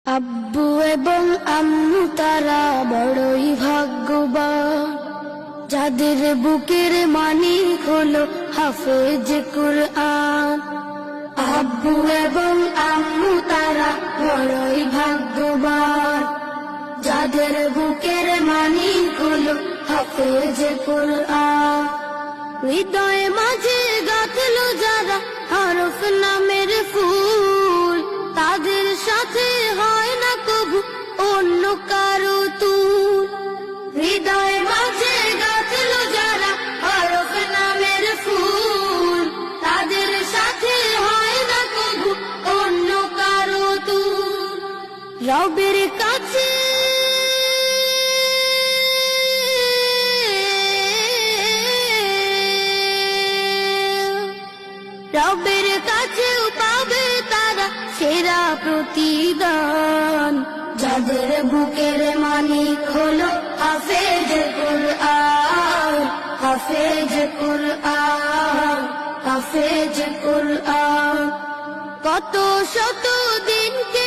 আব্বু এবং আম্মু তারা বড়ই ভাগ্যবান, যাদের বুকের মানিক হলো হাফেজ কুরআন। আব্বু এবং আম্মু তারা বড়ই ভাগ্যবান, যাদের বুকের মানিক হলো হাফেজ কুরআন। হৃদয়ে মাঝে গাঁথলো যারা হরফ নামের ফুল, তাদের সাথে হয় না কবু অন্য কারো তুল। হৃদয়ে মাঝে গাঁথলো যারা হরফ নামের ফুল, তাদের সাথে হয় না কবু অন্য কারো তুল। রবের কাছে রবের কাছেও পাবে তারা সেরা প্রতিদান, যাদের বুকের মানিক হলো হাফেজ কুরআন। হাফেজ কুরআন, হাফেজ কুরআন। কত শত দিনকে